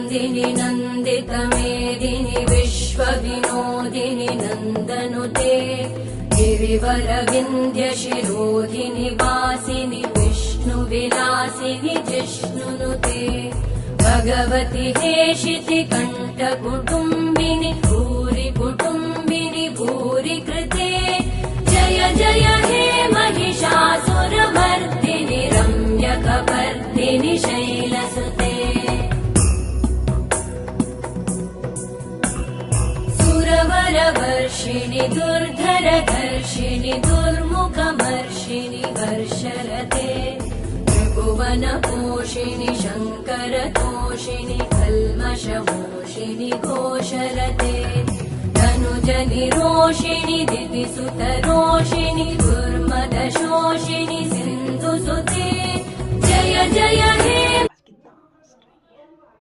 नन्दिनि नन्दितमेदिनि विश्वविनोदिनि नन्दनुते गिरिवरविन्ध्यशिरोधिनि वासिनि विष्णुविलासिनि जिष्णुनुते भगवति हेशिति कण्ठकुटुम्बिनि भूरि कुटुम्बिनि भूरि कृते जय जय हे महिषासुरमर्दिनि रम्यकपर्दिनि शैलसुते सुरवरवर्षिणि दुर्धरधर्षिणि दुर्मुखमर्षिणि वर्षरते त्रिभुवनपोषिणि शङ्करतोषिणि कल्मषमोषिणि घोषरते धनुजनिरोषिणि दितिसुतरोषिणि दुर्मदशोषिणि सिन्धुसुते जय जय हे